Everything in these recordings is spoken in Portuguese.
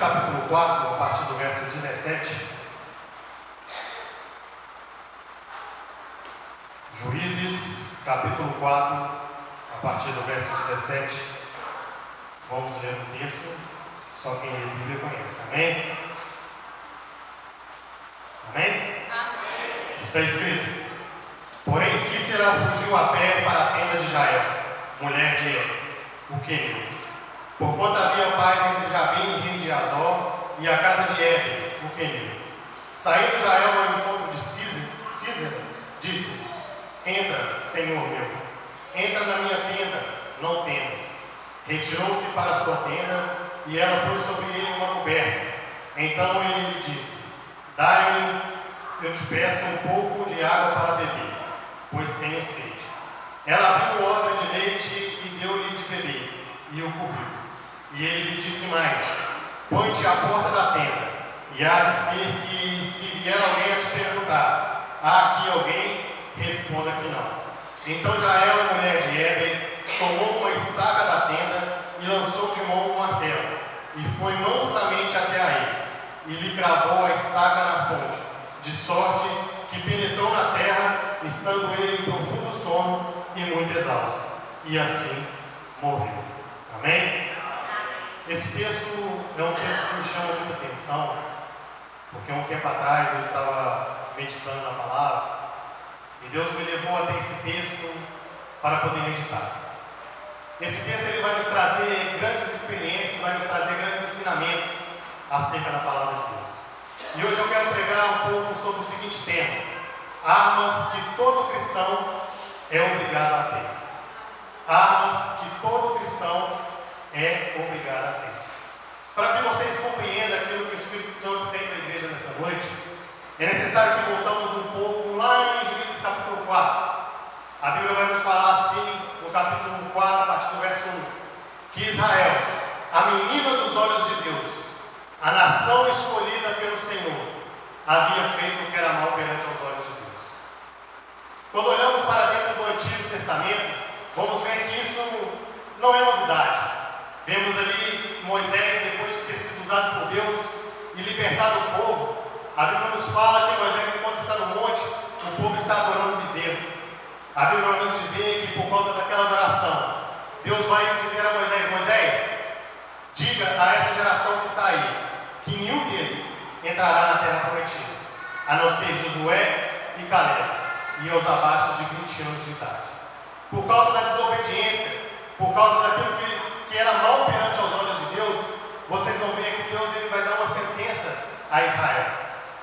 capítulo 4, a partir do verso 17. Juízes, capítulo 4, a partir do verso 17. Vamos ler o texto, só quem lê a Bíblia conhece. Amém? Amém? Amém. Está escrito: porém Cícera fugiu a pé para a tenda de Jael, mulher de El, o queneu, porquanto havia paz entre Jabim, rei de Azor, e a casa de Éber, o queneu. Saindo Jael ao encontro de Cícera, disse: entra, Senhor meu, entra na minha tenda, não temas. Retirou-se para a sua tenda, e ela pôs sobre ele uma coberta. Então ele lhe disse: dai-me, eu te peço, um pouco de água para beber, pois tenho sede. Ela abriu o odre de leite e deu-lhe de beber, e o cobriu. E ele lhe disse mais: põe-te à porta da tenda, e há de ser que, se vier alguém a te perguntar: há aqui alguém? Responda que não. Então Jael, a mulher de Éber, tomou uma estaca da tenda e lançou de mão um martelo, e foi mansamente até a ele, e lhe cravou a estaca na fonte, de sorte que penetrou na terra, estando ele em profundo sono e muito exausto, e assim morreu. Amém? Esse texto é um texto que me chama muita atenção, porque um tempo atrás eu estava meditando na palavra, e Deus me levou até esse texto para poder meditar. Esse texto ele vai nos trazer grandes experiências, vai nos trazer grandes ensinamentos acerca da palavra de Deus. E hoje eu quero pregar um pouco sobre o seguinte tema: armas que todo cristão é obrigado a ter. Armas que todo cristão é obrigado a ter. Para que vocês compreendam aquilo que o Espírito Santo tem para a igreja nessa noite, é necessário que voltamos um pouco lá em Juízes capítulo 4. A Bíblia vai nos falar assim, no capítulo 4, a partir do verso 1, que Israel, a menina dos olhos de Deus, a nação escolhida pelo Senhor, havia feito o que era mal perante os olhos de Deus. Quando olhamos para dentro do Antigo Testamento, vamos ver que isso não é novidade. Vemos ali Moisés, depois de ter sido usado por Deus e libertado o povo, a Bíblia nos fala que Moisés, enquanto está no monte, o povo está adorando um bezerro. A Bíblia vai nos dizer que por causa daquela adoração, Deus vai dizer a Moisés: Moisés, diga a essa geração que está aí, que nenhum deles entrará na terra prometida, a não ser Josué e Caleb, e aos abaixo de 20 anos de idade. Por causa da desobediência, por causa daquilo que era mal perante aos olhos de Deus, vocês vão ver que Deus ele vai dar uma sentença a Israel.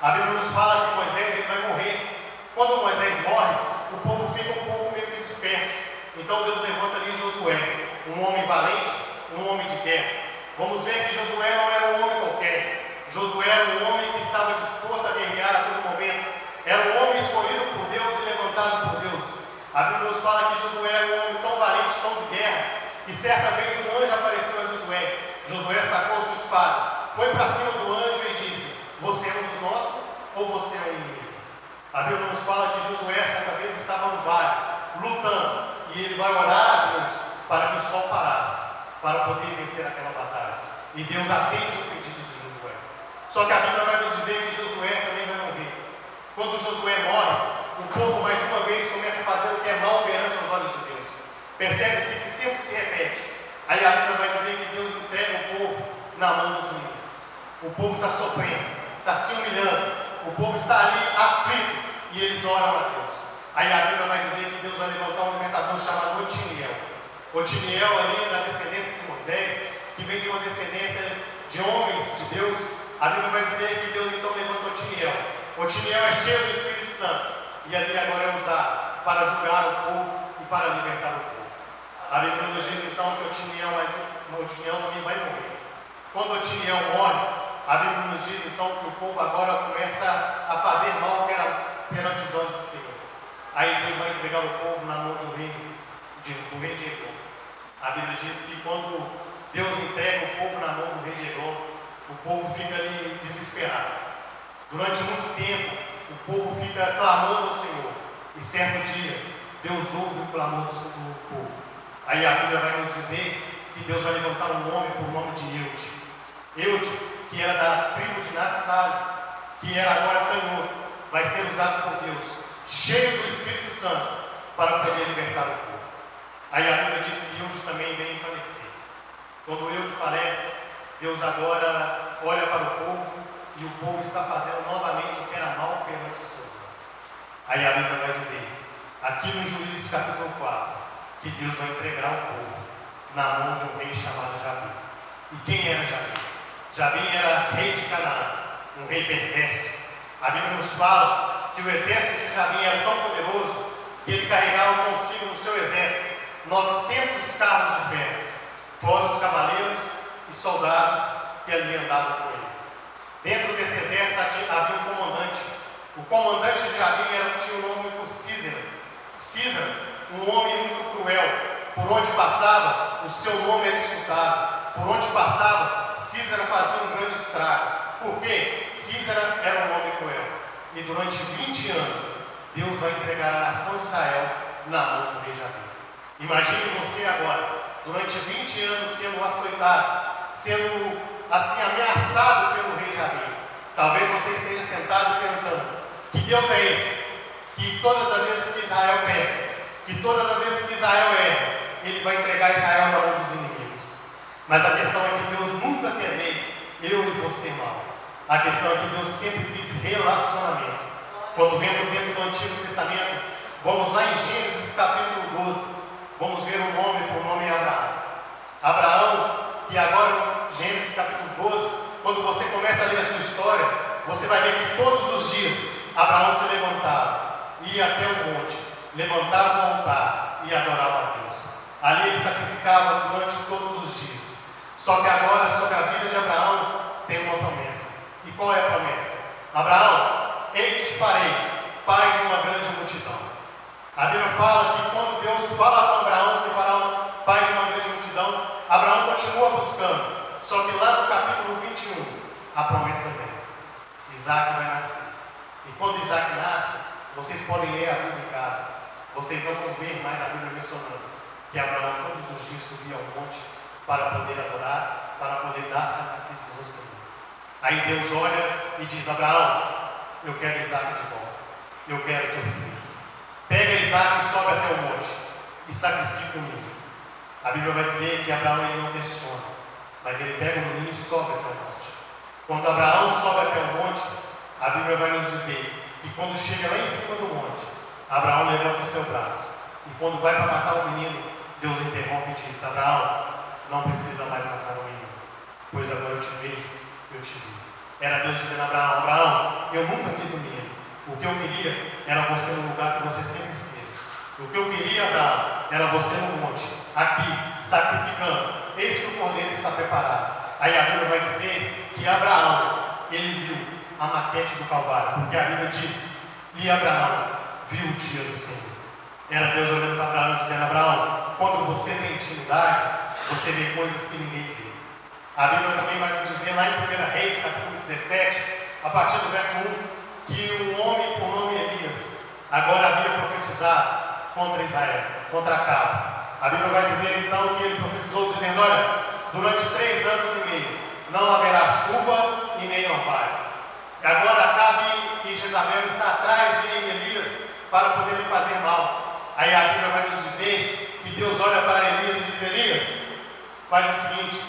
A Bíblia nos fala que Moisés ele vai morrer. Quando Moisés morre, o povo fica um pouco meio que disperso. Então Deus levanta ali Josué, um homem valente, um homem de guerra. Vamos ver que Josué não era um homem qualquer. Josué era um homem que estava disposto a guerrear a todo momento. Era um homem escolhido por Deus e levantado por Deus. A Bíblia nos fala que Josué era um homem tão valente, tão de guerra, que certa vez um anjo apareceu a Josué. Josué sacou sua espada, foi para cima do anjo e disse: você é um dos nossos ou você é um inimigo? A Bíblia nos fala que Josué certa vez estava no vale, lutando, e ele vai orar a Deus para que o sol parasse, para poder vencer aquela batalha. E Deus atende o pedido de Josué. Só que a Bíblia vai nos dizer que Josué também vai morrer. Quando Josué morre, o povo mais uma vez começa a fazer o que é mal perante os olhos de Deus. Percebe-se que sempre se repete. Aí a Bíblia vai dizer que Deus entrega o povo na mão dos inimigos. O povo está sofrendo, está se humilhando. O povo está ali aflito e eles oram a Deus. Aí a Bíblia vai dizer que Deus vai levantar um libertador chamado Otiniel. Otiniel ali da descendência de Moisés, que vem de uma descendência de homens de Deus. A Bíblia vai dizer que Deus então levanta Otiniel. Otiniel é cheio do Espírito Santo e ali agora é usado para julgar o povo e para libertar o povo. A Bíblia nos diz então que Otiniel também vai morrer. Quando Otiniel morre, a Bíblia nos diz então que o povo agora começa a fazer mal perante os olhos do Senhor. Aí Deus vai entregar o povo na mão do rei de Edom. A Bíblia diz que quando Deus entrega o povo na mão do rei de Edom, o povo fica ali desesperado. Durante muito tempo, o povo fica clamando ao Senhor. E certo dia, Deus ouve o clamor do povo. Aí a Bíblia vai nos dizer que Deus vai levantar um homem por nome de Eude. Eude que era da tribo de Naftali, que era agora canhoto, vai ser usado por Deus, cheio do Espírito Santo, para poder libertar o povo. Aí a Bíblia diz que Eude também vem falecer. Quando Eude falece, Deus agora olha para o povo e o povo está fazendo novamente o que era mal perante os seus olhos. Aí a Bíblia vai dizer, aqui no Juízes capítulo 4, que Deus vai entregar o povo na mão de um rei chamado Jabim. E quem era Jabim? Jabim era rei de Canaã, um rei perverso. A Bíblia nos fala que o exército de Jabim era tão poderoso que ele carregava consigo no seu exército 900 carros de ferro, fora os cavaleiros e soldados que ali andavam com ele. Dentro desse exército havia um comandante. O comandante de Jabim tinha o nome por Císera. Císera, um homem muito cruel. Por onde passava, o seu nome era escutado. Por onde passava, Císera fazia um grande estrago. Por quê? Císera era um homem cruel. E durante 20 anos, Deus vai entregar a nação de Israel na mão do rei Jabim. Imagine você agora, durante 20 anos, sendo açoitado, sendo assim ameaçado pelo rei Jabim. Talvez você esteja sentado e perguntando: que Deus é esse? Que todas as vezes que Israel pega, que todas as vezes que Israel erra, ele vai entregar Israel na mão dos inimigos. Mas a questão é que Deus nunca quer ver eu e você mal. A questão é que Deus sempre quis relacionamento. Quando vemos dentro do Antigo Testamento, vamos lá em Gênesis capítulo 12, vamos ver o nome por nome Abraão. Abraão, que agora em Gênesis capítulo 12, quando você começa a ler a sua história, você vai ver que todos os dias Abraão se levantava, ia até o monte, levantava o altar e adorava a Deus. Ali ele sacrificava durante todos os dias. Só que agora, sobre a vida de Abraão, tem uma promessa. E qual é a promessa? Abraão, eis que te farei pai de uma grande multidão. A Bíblia fala que quando Deus fala com Abraão que fará pai de uma grande multidão, Abraão continua buscando. Só que lá no capítulo 21, a promessa vem. Isaac vai nascer. E quando Isaac nasce, vocês podem ler a Bíblia em casa. Vocês não vão ver mais a Bíblia mencionando que Abraão todos os dias subia ao monte para poder adorar, para poder dar sacrifícios ao Senhor. Aí Deus olha e diz: Abraão, eu quero Isaac de volta. Eu quero teu filho. Pega Isaac e sobe até o monte e sacrifica o menino. A Bíblia vai dizer que Abraão ele não questiona, mas ele pega o menino e sobe até o monte. Quando Abraão sobe até o monte, a Bíblia vai nos dizer que quando chega lá em cima do monte, Abraão levanta o seu braço. E quando vai para matar o menino, Deus interrompe e diz: Abraão, não precisa mais matar o menino, pois agora eu te vejo, eu te vi. Era Deus dizendo a Abraão: Abraão, eu nunca quis o menino. O que eu queria era você no lugar que você sempre esteve. O que eu queria, Abraão, era você no monte, aqui, sacrificando. Eis que o cordeiro está preparado. Aí a Bíblia vai dizer que Abraão, ele viu a maquete do Calvário, porque a Bíblia diz: e Abraão viu o dia do Senhor. Era Deus olhando para Abraão e dizendo: Abraão, quando você tem intimidade, você vê coisas que ninguém vê. A Bíblia também vai nos dizer lá em 1 Reis, capítulo 17, a partir do verso 1, que um homem por nome Elias agora havia profetizado contra Israel, contra Acabe. A Bíblia vai dizer então que ele profetizou dizendo: olha, durante 3 anos e meio não haverá chuva e nem orvalho. E agora Acabe e Jezabel estão atrás de Elias para poder lhe fazer mal. Aí a Bíblia vai nos dizer que Deus olha para Elias e diz: Elias, faz o seguinte,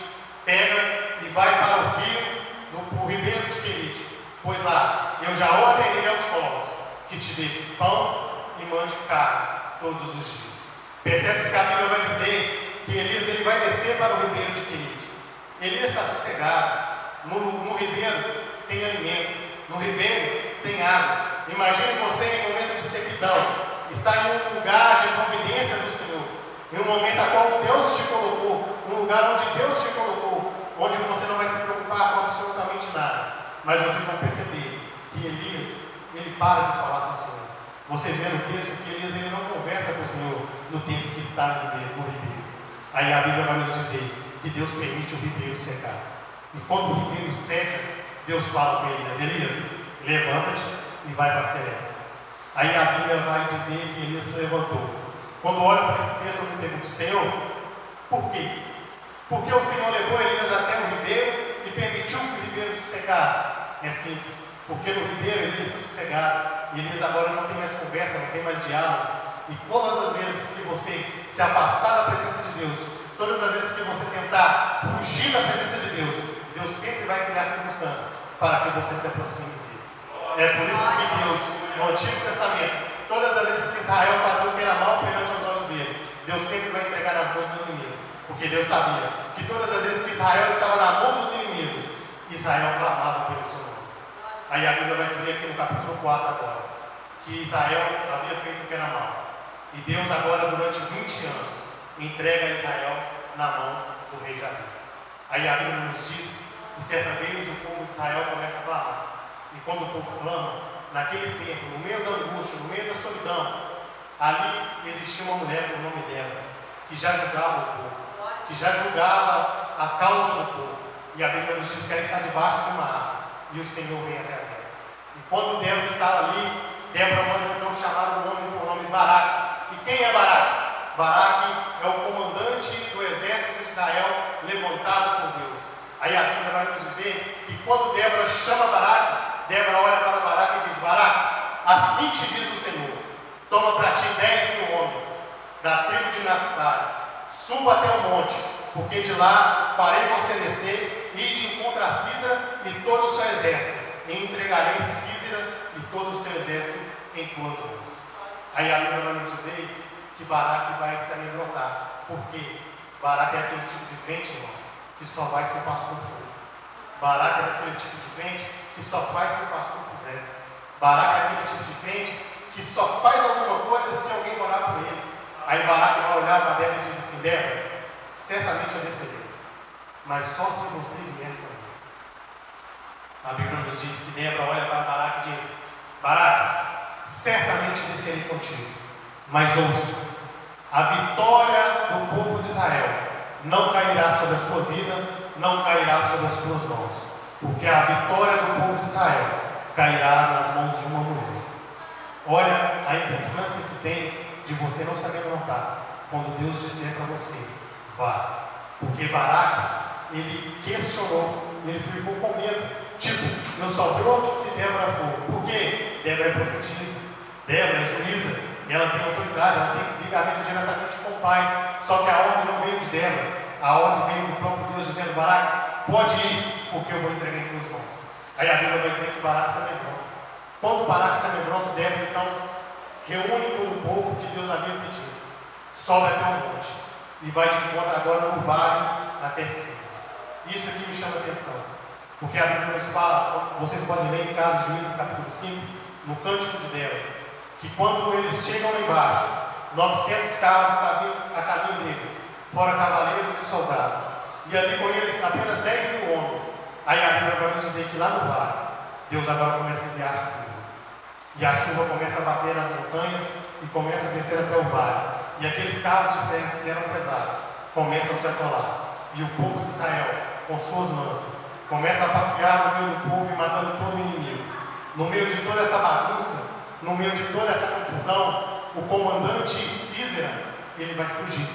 pega e vai para o rio, no ribeiro de Querite, pois lá eu já ordenei aos povos que te dê pão e mande carne todos os dias. Percebe-se que a Bíblia vai dizer que Elias ele vai descer para o ribeiro de Querite. Elias está sossegado. No ribeiro tem alimento, no ribeiro tem água. Imagine você em um momento de sequidão, está em um lugar de providência do Senhor, em um momento a qual Deus te colocou, um lugar onde Deus te colocou, onde você não vai se preocupar com absolutamente nada. Mas vocês vão perceber que Elias, ele para de falar com o Senhor. Vocês vêem no texto que Elias ele não conversa com o Senhor no tempo que está no ribeiro. Aí a Bíblia vai nos dizer que Deus permite o ribeiro secar. E quando o ribeiro seca, Deus fala com Elias: Elias, levanta-te e vai para Seré. Aí a Bíblia vai dizer que Elias se levantou. Quando olho para esse texto, eu me pergunto: Senhor, por quê? Porque o Senhor levou Elias até o ribeiro e permitiu que o ribeiro se secasse? É simples, porque no ribeiro Elias está sossegado, e Elias agora não tem mais conversa, não tem mais diálogo. E todas as vezes que você se afastar da presença de Deus, todas as vezes que você tentar fugir da presença de Deus, Deus sempre vai criar circunstâncias para que você se aproxime dele. É por isso que Deus, no Antigo Testamento, todas as vezes que Israel fazia o que era mal perante os olhos dele, Deus sempre vai entregar nas mãos do inimigo. Porque Deus sabia que todas as vezes que Israel estava na mão dos inimigos, Israel clamava pelo seu nome. Aí a Bíblia vai dizer aqui no capítulo 4 agora, que Israel havia feito o que era mal. E Deus agora, durante 20 anos, entrega Israel na mão do rei Jabim. Aí a Bíblia nos diz que certa vez o povo de Israel começa a clamar. E quando o povo clama, naquele tempo, no meio da angústia, no meio da solidão, ali existia uma mulher com o nome dela, que já julgava o povo, que já julgava a causa do povo. E a Bíblia nos diz que ela está debaixo de uma árvore, e o Senhor vem até ela. E quando Débora estava ali, Débora manda então chamar o nome por nome Baraque. E quem é Baraque? Baraque é o comandante do exército de Israel levantado por Deus. Aí a Bíblia vai nos dizer que quando Débora chama Baraque, Débora olha para Baraque e diz: Baraque, assim te diz o Senhor, toma para ti 10.000 homens da tribo de Naftali, suba até o monte, porque de lá farei você descer e de encontro a Sísera e todo o seu exército, e entregarei Sísera e todo o seu exército em tuas mãos. Aí a Bíblia vai nos dizer que Baraque vai se amedrontar, porque Baraque é aquele tipo de crente, irmão, que só vai se o pastor for. Baraque é aquele tipo de crente que só faz se o pastor quiser. Baraque é aquele tipo de crente que só faz alguma coisa se alguém orar por ele. Aí Baraque vai olhar para Débora e diz assim: Débora, certamente eu descerei, mas só se você vier para mim. A Bíblia nos diz que Débora olha para Baraque e diz: Baraque, certamente descerei contigo, mas ouça, a vitória do povo de Israel não cairá sobre a sua vida, não cairá sobre as tuas mãos, porque a vitória do povo de Israel cairá nas mãos de uma mulher. Olha a importância que tem de você não se amedrontar quando Deus disser para você: vá. Porque Baraque, ele questionou, ele ficou com medo. Tipo, eu só vou se Débora for. Por quê? Débora é profetisa, Débora é juíza, e ela tem autoridade, ela tem ligamento diretamente com o pai. Só que a ordem não veio de Débora, a ordem veio do próprio Deus dizendo: Baraque, pode ir, porque eu vou entregar em tuas mãos. Aí a Bíblia vai dizer que Baraque se amedronta. Quando Baraque se amedronta, Débora então reúne todo o povo que Deus havia pedido, sobe até o monte e vai de encontro agora no vale até Sísera. Isso aqui me chama a atenção, porque a Bíblia nos fala, vocês podem ler em casa de Juízes capítulo 5, no Cântico de Débora, que quando eles chegam lá embaixo, 900 carros estavam a caminho deles, fora cavaleiros e soldados, e ali com eles apenas 10.000 homens. Aí a Bíblia vai nos dizer que lá no vale, Deus agora começa a enviar a chuva, e a chuva começa a bater nas montanhas e começa a descer até o vale, e aqueles carros de ferro que eram pesados começam a se atolar, e o povo de Israel, com suas lanças, começa a passear no meio do povo e matando todo o inimigo. No meio de toda essa bagunça, no meio de toda essa confusão, o comandante Sísera, ele vai fugir,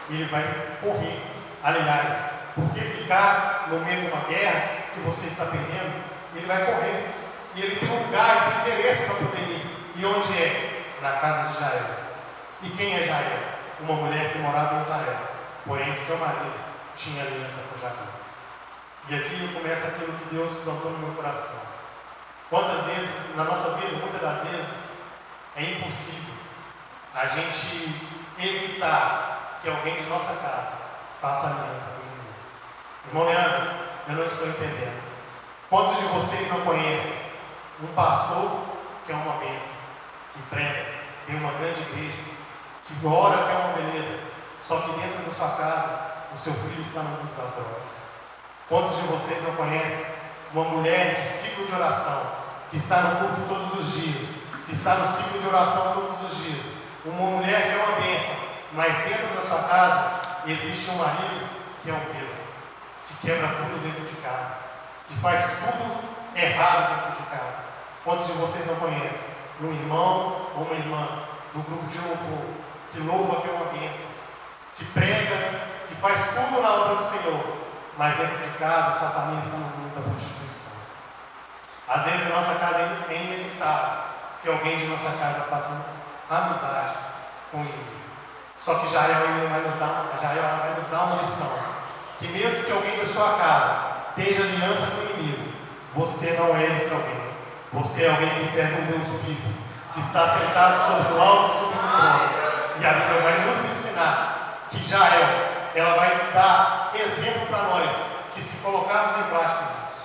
ele vai correr. Aliás, porque ficar no meio de uma guerra que você está perdendo, ele vai correr, e ele tem um lugar, ele tem endereço para poder ir. E onde é? Na casa de Jael. E quem é Jael? Uma mulher que morava em Israel, porém o seu marido tinha aliança com Jabim. E aqui começa aquilo que Deus plantou no meu coração. Quantas vezes, na nossa vida, muitas das vezes, é impossível a gente evitar que alguém de nossa casa faça aliança com o inimigo. Irmão Leandro, eu não estou entendendo. Quantos de vocês não conhecem um pastor que é uma bênção, que prega, tem uma grande igreja, que ora, que é uma beleza, só que dentro da sua casa, o seu filho está no mundo das drogas? Quantos de vocês não conhecem uma mulher de ciclo de oração, que está no culto todos os dias, que está no ciclo de oração todos os dias, uma mulher que é uma bênção, mas dentro da sua casa existe um marido que é um bêbado, que quebra tudo dentro de casa, que faz tudo errado dentro de casa? Quantos de vocês não conhecem um irmão ou uma irmã do grupo de louvor, que louva, que é uma bênção, que prega, que faz tudo na obra do Senhor, mas dentro de casa, sua família está no mundo da prostituição. Às vezes, em nossa casa é inevitável que alguém de nossa casa faça amizade com o inimigo. Só que Jael vai nos dar uma lição: que mesmo que alguém da sua casa esteja aliança com o inimigo, você não é esse alguém. Você é alguém que serve um Deus vivo, que está sentado sobre o alto e sobre o trono. E a Bíblia vai nos ensinar que Jael, ela vai dar exemplo para nós, que se colocarmos em prática nisso,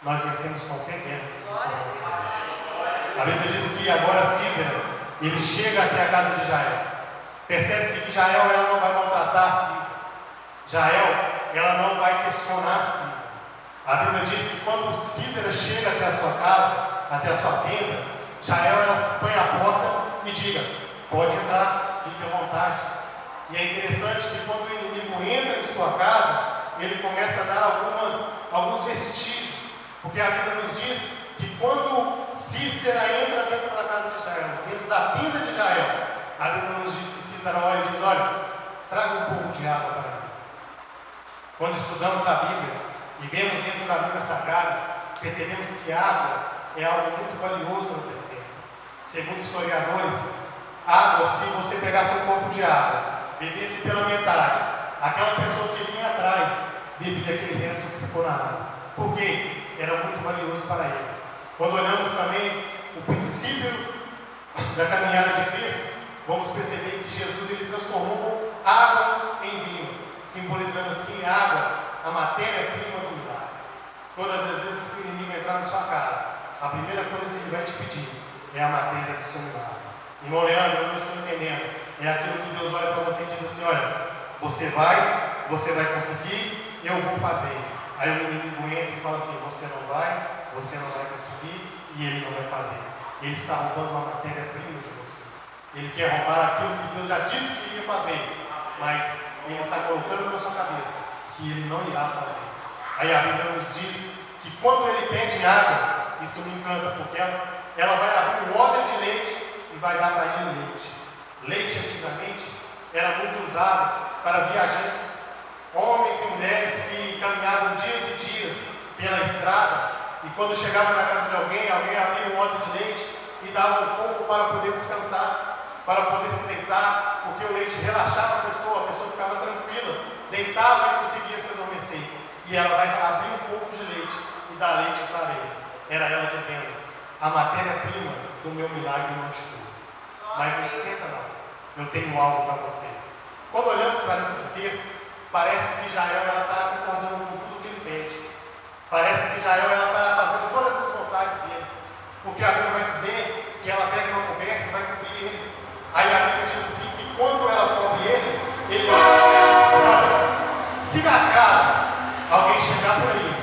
nós vencemos qualquer guerra sobre nossas vidas. A Bíblia diz que agora Císera, ele chega até a casa de Jael. Percebe-se que Jael, ela não vai maltratar Císera. Jael, ela não vai questionar Císera. A Bíblia diz que quando Císera chega até a sua casa, até a sua tenda, Jael, ela se põe à porta e diga: pode entrar, fique à vontade. E é interessante que quando o inimigo entra em sua casa, ele começa a dar alguns vestígios, porque a Bíblia nos diz que quando Císera entra dentro da casa de Jael, dentro da tenda de Jael, a Bíblia nos diz que Císera olha e diz: olha, traga um pouco de água para mim. Quando estudamos a Bíblia e vemos dentro da Bíblia Sagrada, percebemos que água é algo muito valioso no tempo. Segundo historiadores, água, se você pegasse um copo de água, bebesse pela metade, aquela pessoa que vinha atrás bebia aquele resto que ficou na água. Por quê? Era muito valioso para eles. Quando olhamos também o princípio da caminhada de Cristo, vamos perceber que Jesus, ele transformou água em vinho, simbolizando assim água, a matéria-prima do milagre. Todas as vezes que o inimigo entrar na sua casa, a primeira coisa que ele vai te pedir é a matéria do seu milagre. Irmão Leandro, eu não estou entendendo. É aquilo que Deus olha para você e diz assim: olha, você vai conseguir, eu vou fazer. Aí o inimigo entra e fala assim: você não vai conseguir e ele não vai fazer. Ele está roubando uma matéria-prima de você. Ele quer roubar aquilo que Deus já disse que iria fazer, mas ele está colocando na sua cabeça que ele não irá fazer. Aí a Bíblia nos diz que quando ele pede água, isso me encanta, porque ela vai abrir um odre de leite e vai dar para ele leite. Leite antigamente era muito usado para viajantes, homens e mulheres que caminhavam dias e dias pela estrada, e quando chegavam na casa de alguém abria um odre de leite e dava um pouco para poder descansar, para poder se deitar, porque o leite relaxava a pessoa ficava tranquila, deitava e conseguia se adormecer. E ela vai abrir um pouco de leite e dar leite para ele. Era ela dizendo: a matéria-prima do meu milagre não te dou. Mas não esquenta não, eu tenho algo para você. Quando olhamos para dentro do texto, parece que Jael está concordando com tudo que ele pede. Parece que Jael está fazendo todas as vontades dele. Porque a Bíblia vai dizer que ela pega uma coberta e vai cobrir ele. Aí a Bíblia diz assim que quando ela cobre ele, ele olha para ela e diz assim: olha, se acaso alguém chegar por aí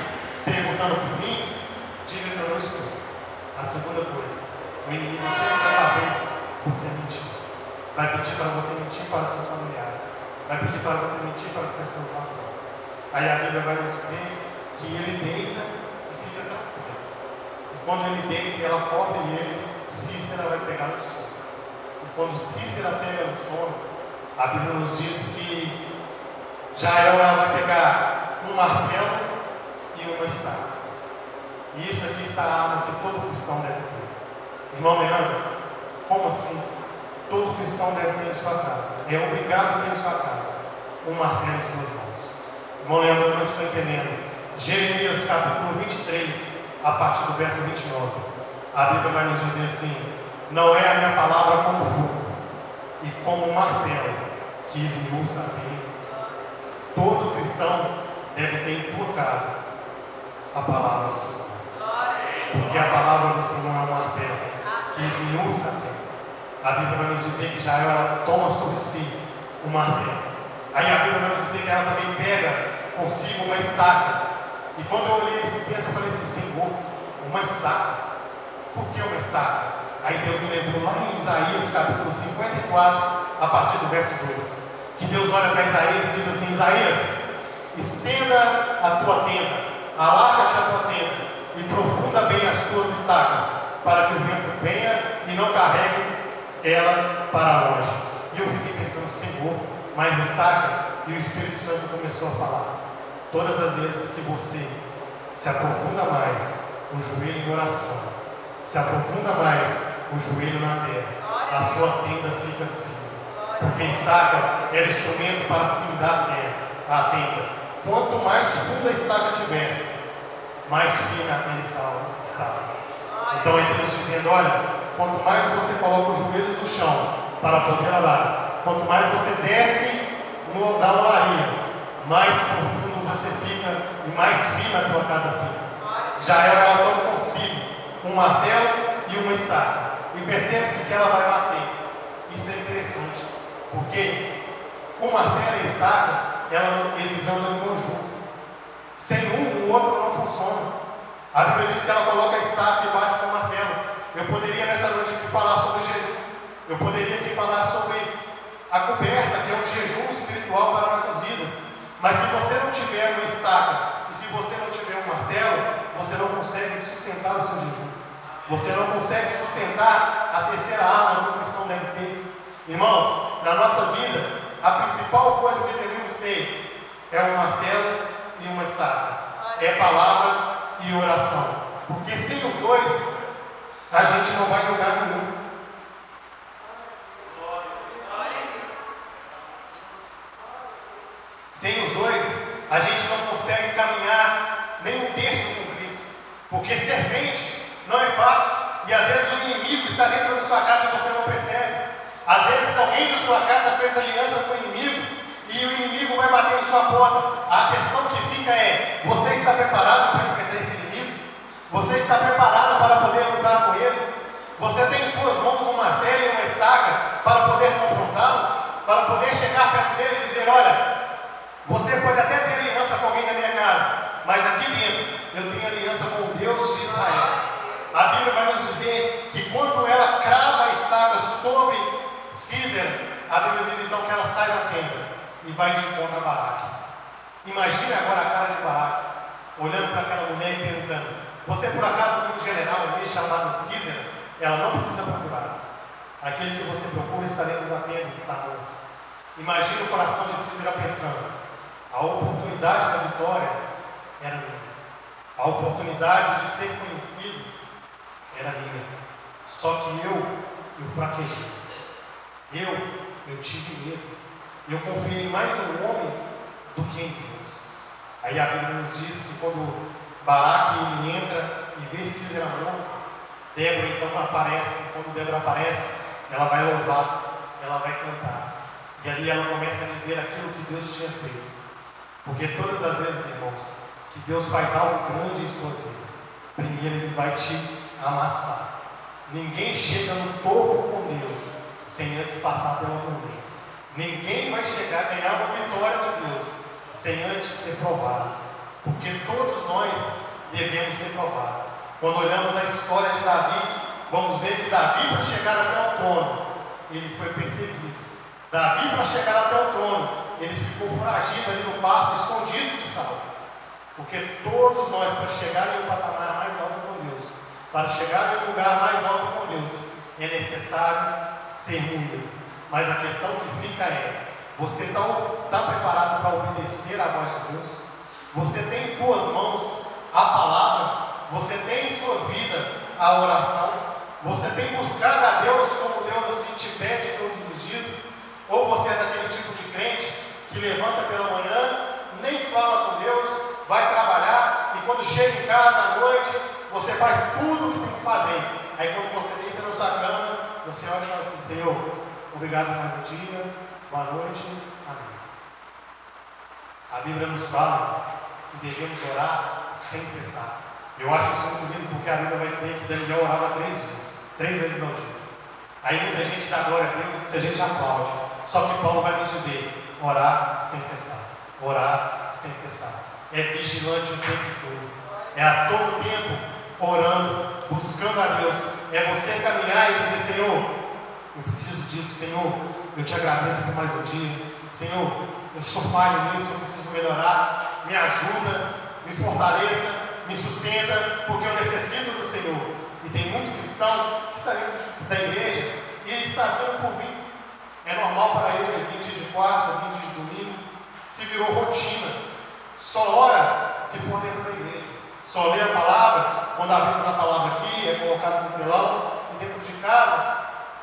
perguntando por mim, diga que eu não estou. A segunda coisa, o inimigo sempre vai fazer você mentir. Vai pedir para você mentir para os seus familiares. Vai pedir para você mentir para as pessoas lá fora. Aí a Bíblia vai nos dizer que ele deita e fica tranquilo. E quando ele deita e ela cobre ele, Císera vai pegar no sono. E quando Císera pega no sono, a Bíblia nos diz que Jael, ela vai pegar um martelo e uma estaca. E isso aqui está a arma que todo cristão deve ter. Irmão Leandro, como assim? Todo cristão deve ter em sua casa. É obrigado a ter em sua casa um martelo em suas mãos. Irmão Leandro, eu não estou entendendo. Jeremias capítulo 23, a partir do verso 29. A Bíblia vai nos dizer assim: não é a minha palavra como fogo e como um martelo que esmiuça a pele. Todo cristão deve ter em tua casa a palavra do Senhor. Porque a palavra do Senhor é um martelo que esmiuça a pele. A Bíblia vai nos dizer que Jael, ela toma sobre si um martelo. Aí a Bíblia vai nos dizer que ela também pega consigo uma estaca. E quando eu olhei esse texto, eu falei assim: Senhor, uma estaca? Por que uma estaca? Aí Deus me lembrou lá em Isaías capítulo 54, a partir do verso 2, que Deus olha para Isaías e diz assim: Isaías, estenda a tua tenda, alarga-te a tua tenda e profunda bem as tuas estacas, para que o vento venha e não carregue ela para longe. E eu fiquei pensando: Senhor, mais estaca? E o Espírito Santo começou a falar: todas as vezes que você se aprofunda mais o joelho em oração, se aprofunda mais o joelho na terra, a sua tenda fica firme. Porque a estaca era instrumento para findar a tenda. Quanto mais funda a estaca tivesse, mais firme a tenda estava. Então é Deus dizendo: olha, quanto mais você coloca os joelhos no chão para poder orar, quanto mais você desce da olaria, mais profundo você fica e mais firme a tua casa fica. Jael, ela toma consigo um martelo e uma estaca, e percebe-se que ela vai bater. Isso é interessante, porque o martelo e a estaca, eles andam em conjunto. Sem um, o outro não funciona. A Bíblia diz que ela coloca a estaca e bate com o martelo. Eu poderia nessa noite aqui falar sobre jejum. Eu poderia aqui falar sobre a coberta, que é um jejum espiritual para nossas vidas. Mas se você não tiver uma estaca e se você não tiver um martelo, você não consegue sustentar o seu jejum. Você não consegue sustentar a terceira arma que o cristão deve ter. Irmãos, na nossa vida, a principal coisa que devemos ter é um martelo e uma estaca. É palavra e oração. Porque sem os dois, a gente não vai em lugar nenhum. Sem os dois, a gente não consegue caminhar nem um terço com Cristo. Porque ser crente não é fácil. E às vezes o inimigo está dentro da sua casa e você não percebe. Às vezes alguém da sua casa fez aliança com o inimigo e o inimigo vai bater em sua porta. A questão que fica é: você está preparado para enfrentar esse inimigo? Você está preparado para poder lutar com ele? Você tem em suas mãos um martelo e uma estaca para poder confrontá-lo? Para poder chegar perto dele e dizer: olha, você pode até ter aliança com alguém da minha casa, mas aqui dentro eu tenho aliança com o Deus de Israel. A Bíblia vai nos dizer que quando ela crava a estaca sobre Císera, a Bíblia diz então que ela sai da tenda e vai de encontro a Baraque. Imagine agora a cara de Baraque, olhando para aquela mulher e perguntando: você por acaso viu um general ali chamado Císera? Ela não precisa procurar. Aquele que você procura está dentro da tenda, está morto. Imagine o coração de Císera pensando: a oportunidade da vitória era minha. A oportunidade de ser conhecido era minha. Só que eu fraquejei. Eu tive medo. Eu confiei mais no homem do que em Deus. Aí a Bíblia nos diz que quando Baraque ele entra e vê Císera morto, Débora então aparece. Quando Débora aparece, ela vai louvar, ela vai cantar. E ali ela começa a dizer aquilo que Deus tinha feito. Porque todas as vezes, irmãos, que Deus faz algo grande em sua vida, primeiro Ele vai te amassar. Ninguém chega no topo com Deus sem antes passar pela montanha. Ninguém vai chegar a ganhar uma vitória de Deus sem antes ser provado. Porque todos nós devemos ser provados. Quando olhamos a história de Davi, vamos ver que Davi, para chegar até o trono, ele foi perseguido. Davi, para chegar até o trono, ele ficou foragido ali no passo, escondido de Saul. Porque todos nós, para chegar em um patamar mais alto com Deus, para chegar em um lugar mais alto com Deus, é necessário ser moído. Mas a questão que fica é: você está preparado para obedecer à voz de Deus? Você tem em suas mãos a palavra? Você tem em sua vida a oração? Você tem buscado a Deus como Deus assim te pede todos os dias? Ou você é daquele tipo de crente que levanta pela manhã, nem fala com Deus, vai trabalhar e quando chega em casa à noite, você faz tudo o que tem que fazer. Aí quando você deita na sua cama, você olha e fala assim: Senhor, obrigado por mais um dia, boa noite, amém. A Bíblia nos fala, irmãos, que devemos orar sem cessar. Eu acho isso muito lindo porque a Bíblia vai dizer que Daniel orava 3 vezes ao dia. Aí muita gente dá glória a Deus, muita gente aplaude. Só que Paulo vai nos dizer: orar sem cessar. Orar sem cessar. É vigilante o tempo todo. É a todo tempo orando, buscando a Deus. É você caminhar e dizer: Senhor, eu preciso disso. Senhor, eu te agradeço por mais um dia. Senhor, eu sou falho nisso, eu preciso melhorar. Me ajuda, me fortaleça, me sustenta, porque eu necessito do Senhor. E tem muito cristão que está dentro da igreja e está vendo por vir. É normal para ele vir dia de quarta, vir dia de domingo. Se virou rotina. Só ora se for dentro da igreja. Só lê a palavra, quando abrimos a palavra aqui, é colocado no telão, e dentro de casa,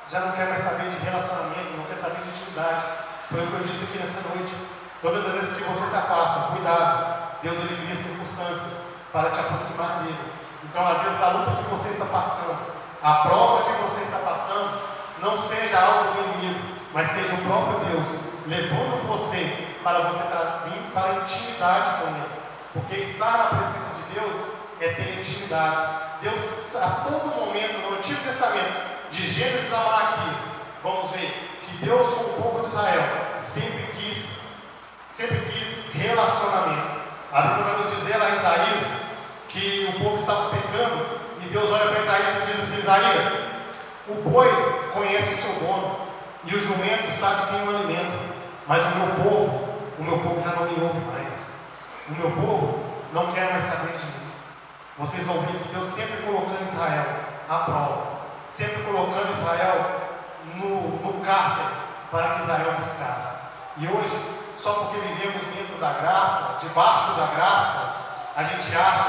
já não quer mais saber de relacionamento, não quer saber de intimidade. Foi o que eu disse aqui nessa noite. Todas as vezes que você se afasta, cuidado. Deus ele cria circunstâncias para te aproximar dele. Então, às vezes, a luta que você está passando, a prova que você está passando, não seja algo do inimigo, mas seja o próprio Deus levando você para você vir para a intimidade com ele. Porque estar na presença de Deus é ter intimidade. Deus, a todo momento, no Antigo Testamento, de Gênesis a Malaquias, vamos ver que Deus com o povo de Israel sempre quis relacionamento. A Bíblia vai nos dizer lá em Isaías que o povo estava pecando, e Deus olha para Isaías e diz assim: Isaías, o boi conhece o seu dono, e o jumento sabe quem o alimenta, mas o meu povo já não me ouve mais. O meu povo não quer mais saber de mim. Vocês vão ver que Deus sempre colocando Israel à prova, sempre colocando Israel no cárcere, para que Israel buscasse. E hoje, só porque vivemos dentro da graça, debaixo da graça, a gente acha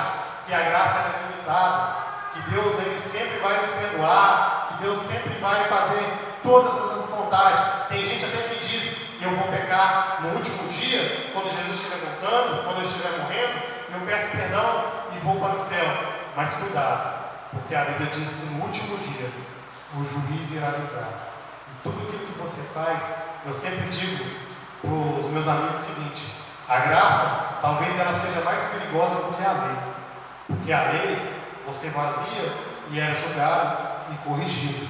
que a graça é limitada, que Deus ele sempre vai nos perdoar, que Deus sempre vai fazer todas as nossas vontades. Tem gente até que diz: eu vou pecar no último dia, quando Jesus estiver voltando, quando eu estiver morrendo, eu peço perdão e vou para o céu. Mas cuidado, porque a Bíblia diz que no último dia o juiz irá julgar. E tudo aquilo que você faz, eu sempre digo para os meus amigos o seguinte: a graça, talvez ela seja mais perigosa do que a lei. Porque a lei, você vazia e era julgado e corrigido.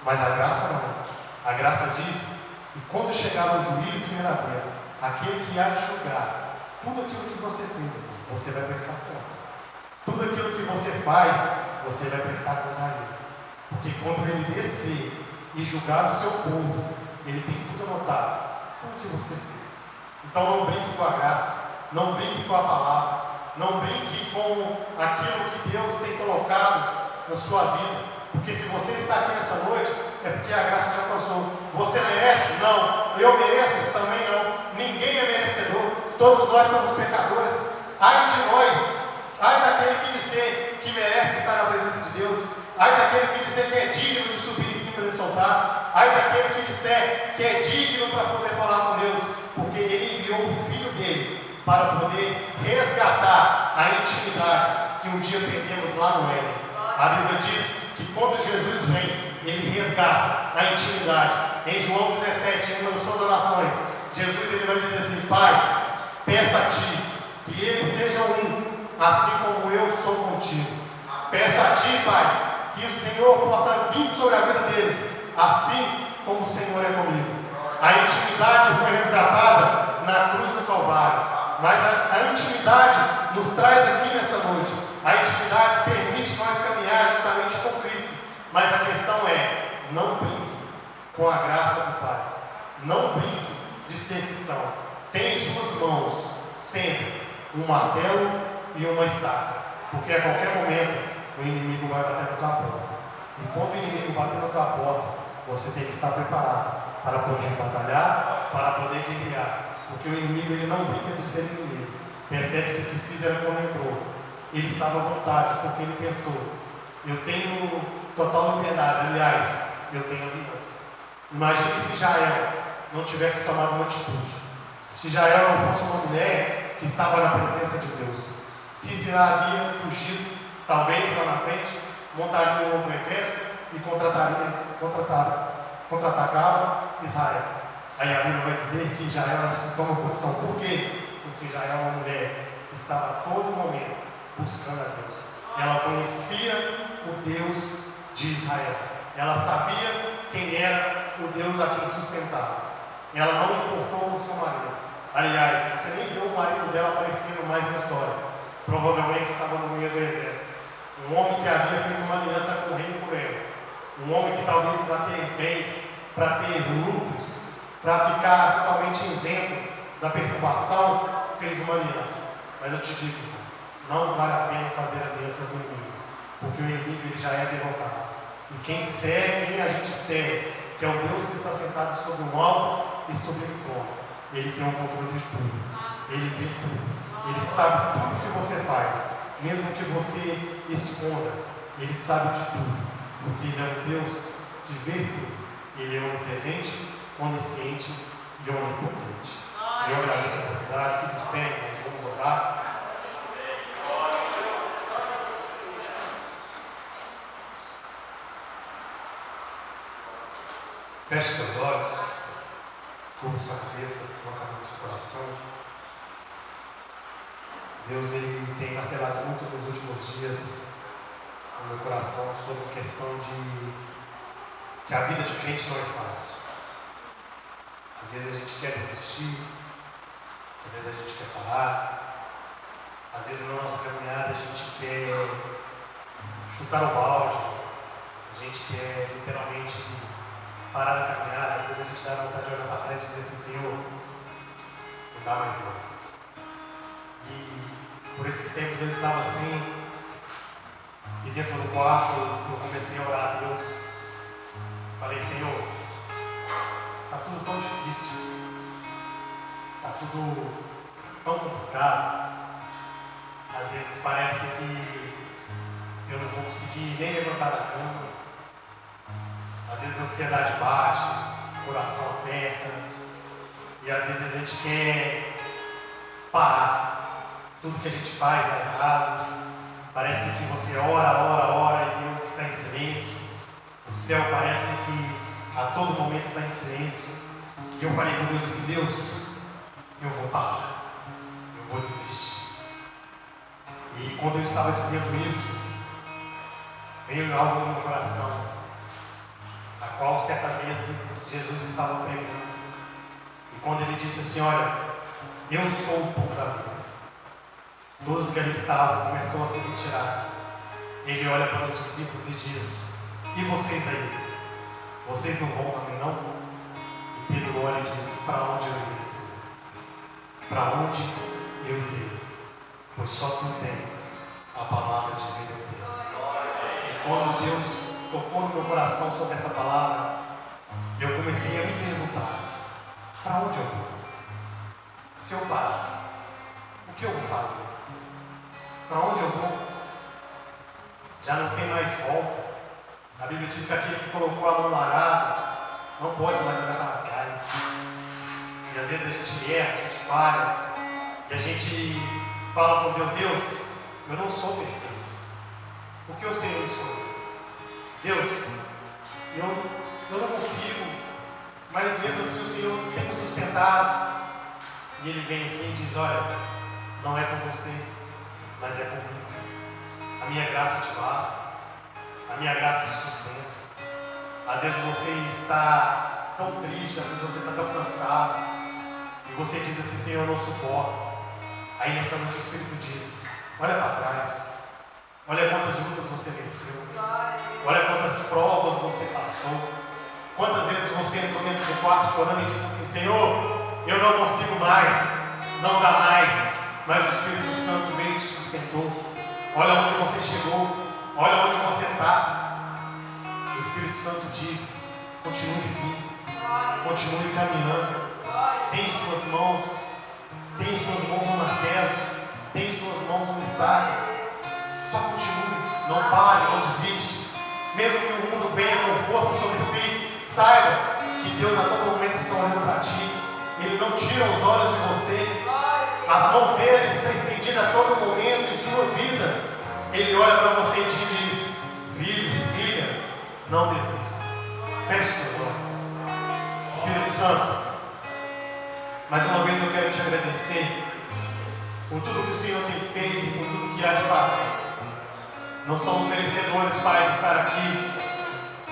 Mas a graça não. A graça diz que quando chegar o juízo verdadeiro, aquele que há de julgar tudo aquilo que você fez, você vai prestar conta. Tudo aquilo que você faz, você vai prestar conta a ele. Porque quando ele descer e julgar o seu povo, ele tem tudo anotado, tudo que você fez. Então não brinque com a graça, não brinque com a palavra, não brinque com aquilo que Deus tem colocado na sua vida. Porque se você está aqui nessa noite, é porque a graça te alcançou. Você merece? Não. Eu mereço? Também não. Ninguém é merecedor. Todos nós somos pecadores. Ai de nós, ai daquele que disser que merece estar na presença de Deus, ai daquele que disser que é digno de subir em cima desse altar, ai daquele que disser que é digno para poder falar com Deus, porque ele enviou o Filho dele para poder resgatar a intimidade que um dia perdemos lá no Éden. A Bíblia diz que quando Jesus vem, ele resgata a intimidade. Em João 17, em uma das suas orações, Jesus ele vai dizer assim: Pai, peço a Ti que eles sejam um, assim como eu sou contigo. Peço a Ti, Pai, que o Senhor possa vir sobre a vida deles, assim como o Senhor é comigo. A intimidade foi resgatada na cruz do Calvário, mas a intimidade nos traz aqui nessa noite. A intimidade permite nós caminhar juntamente com Cristo. Mas a questão é: não brinque com a graça do Pai. Não brinque de ser cristão. Tenha em suas mãos sempre um martelo e uma estaca. Porque a qualquer momento o inimigo vai bater na tua porta. E quando o inimigo bater na tua porta, você tem que estar preparado para poder batalhar, para poder guerrear. Porque o inimigo ele não brinca de ser inimigo. Percebe-se que Cícero, quando entrou, ele estava à vontade, porque ele pensou: eu tenho total liberdade, aliás, eu tenho aliança. Imagine se Jael não tivesse tomado uma atitude, se Jael não fosse uma mulher que estava na presença de Deus. Cícera havia fugido, talvez lá na frente, montaria um novo exército e contra-atacava Israel. Aí a Bíblia vai dizer que Jael se toma posição. Por quê? Porque Jael é uma mulher que estava a todo momento buscando a Deus. Ela conhecia o Deus de Israel. Ela sabia quem era o Deus a quem sustentava. Ela não importou com o seu marido. Aliás, você nem viu o marido dela aparecendo mais na história. Provavelmente estava no meio do exército. Um homem que havia feito uma aliança com o rei por ela. Um homem que talvez para ter bens, para ter lucros, para ficar totalmente isento da perturbação, fez uma aliança. Mas eu te digo, não vale a pena fazer aliança com o inimigo, porque o inimigo ele já é derrotado. E quem a gente serve, que é o Deus que está sentado sobre o alto e sobre o trono, ele tem o controle de tudo, ele vê tudo. Ele sabe tudo que você faz, mesmo que você esconda. Ele sabe de tudo, porque Ele é um Deus que vê tudo. Ele é onipresente, onisciente e onipotente. Eu agradeço a oportunidade, fique de pé, nós vamos orar. Feche seus olhos, curva sua cabeça, coloca a mão no seu coração. Deus, Ele tem martelado muito nos últimos dias no meu coração sobre a questão de que a vida de crente não é fácil. Às vezes a gente quer desistir, às vezes a gente quer parar, às vezes na nossa caminhada a gente quer chutar o balde, a gente quer literalmente parar na caminhada. Às vezes a gente dá vontade de olhar para trás e dizer assim: Senhor, não dá mais não. E por esses tempos eu estava assim, e dentro do quarto eu comecei a orar a Deus. Falei: Senhor, está tudo tão difícil, está tudo tão complicado. Às vezes parece que eu não vou conseguir nem levantar da cama. Às vezes a ansiedade bate, o coração aperta, e às vezes a gente quer parar. Tudo que a gente faz é errado. Parece que você ora e Deus está em silêncio. O céu parece que a todo momento está em silêncio. E eu falei com Deus assim: Deus, eu vou parar, eu vou desistir. E quando eu estava dizendo isso, veio algo no meu coração, a qual certa vez Jesus estava pregando. E quando ele disse assim: olha, eu sou o pão da vida. Todos que ali estavam começam a se retirar. Ele olha para os discípulos e diz: e vocês aí? Vocês não vão também não? E Pedro olha e diz: para onde eu irei, Senhor? Para onde eu irei? Pois só tu tens a palavra de vida eterna. E quando Deus tocou no meu coração sobre essa palavra, eu comecei a me perguntar: para onde eu vou? Se eu parar, o que eu vou fazer? Para onde eu vou? Já não tem mais volta. A Bíblia diz que aquele que colocou a mão no arado não pode mais olhar para trás. E às vezes a gente erra, a gente falha, e a gente fala com Deus: Deus, eu não sou perfeito. O que o Senhor escolheu? Deus, eu não consigo, mas mesmo assim o Senhor tem me sustentado. E Ele vem assim e diz: olha, não é por você, mas é por mim. A minha graça te basta, a minha graça te sustenta. Às vezes você está tão triste, às vezes você está tão cansado, e você diz assim: Senhor, eu não suporto. Aí nessa noite o Espírito diz: olha para trás, olha quantas lutas você venceu, olha quantas provas você passou, quantas vezes você entrou dentro do quarto chorando e disse assim: Senhor, eu não consigo mais, não dá mais. Mas o Espírito Santo veio e te sustentou. Olha onde você chegou, olha onde você está. O Espírito Santo diz: continue firme, continue caminhando. Tem em suas mãos um martelo, tem em suas mãos uma estaca. Só continue, não pare, não desiste. Mesmo que o mundo venha com força sobre si, saiba que Deus a todo momento está olhando para ti. Ele não tira os olhos de você. A mão dele está estendida a todo momento em sua vida. Ele olha para você e te diz: filho, filha, não desista. Feche seus olhos. Espírito Santo, mais uma vez eu quero te agradecer por tudo que o Senhor tem feito e por tudo que há de fazer. Não somos merecedores, Pai, de estar aqui,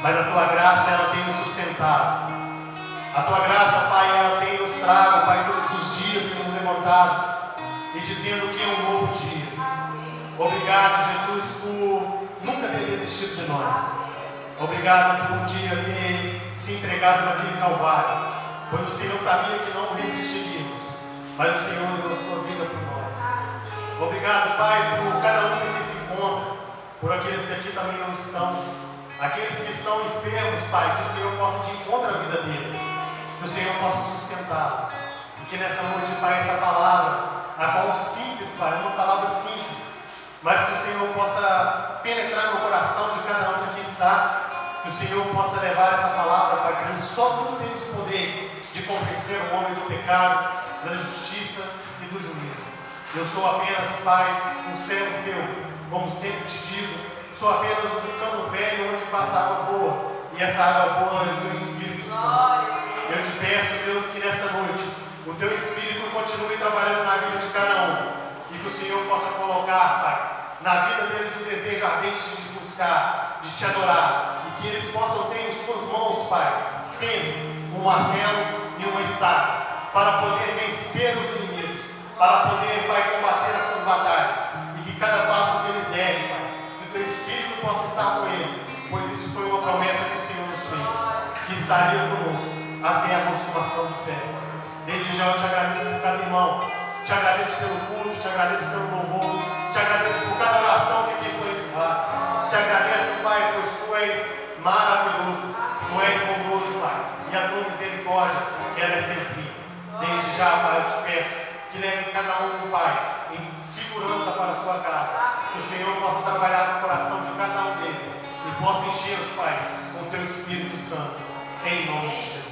mas a Tua graça, ela tem nos sustentado. A Tua graça, Pai, ela tem nos trago, Pai, todos os dias e nos levantado e dizendo que é um novo dia. Obrigado, Jesus, por nunca ter desistido de nós. Obrigado por um dia ter se entregado naquele Calvário, pois o Senhor sabia que não resistiríamos, mas o Senhor deu a sua vida por nós. Obrigado, Pai, por cada um que aqui se encontra, por aqueles que aqui também não estão, aqueles que estão enfermos, Pai, que o Senhor possa de encontrar a vida deles, que o Senhor possa sustentá-los, e que nessa noite, Pai, essa palavra, a qual simples, Pai, uma palavra simples, mas que o Senhor possa penetrar no coração de cada um que aqui está, que o Senhor possa levar essa palavra, Pai, que só Tu tens o poder de convencer o homem do pecado, da justiça e do juízo. Eu sou apenas, Pai, um servo Teu, como sempre te digo, sou apenas um cano velho onde passa água boa, e essa água boa é o Teu Espírito Santo. Eu te peço, Deus, que nessa noite o Teu Espírito continue trabalhando na vida de cada um, e que o Senhor possa colocar, Pai, na vida deles o desejo ardente de te buscar, de te adorar, e que eles possam ter em suas mãos, Pai, sempre um martelo e uma estaca, para poder vencer os inimigos, para poder, Pai, combater as suas batalhas, e que cada passo que eles derem, Pai, que o Teu Espírito possa estar com ele, pois isso foi uma promessa que o Senhor nos fez, que estaria conosco até a consumação dos séculos. Desde já eu te agradeço por cada irmão, te agradeço pelo culto, te agradeço pelo louvor, te agradeço por cada oração que aqui foi elevada, te agradeço, Pai, pois Tu és maravilhoso, Tu és bondoso, Pai, e a Tua misericórdia, ela é sem fim. Desde já, Pai, eu te peço que leve cada um, Pai, em segurança para a sua casa, que o Senhor possa trabalhar no coração de cada um deles e possa encher-os, Pai, com o Teu Espírito Santo, em nome de Jesus.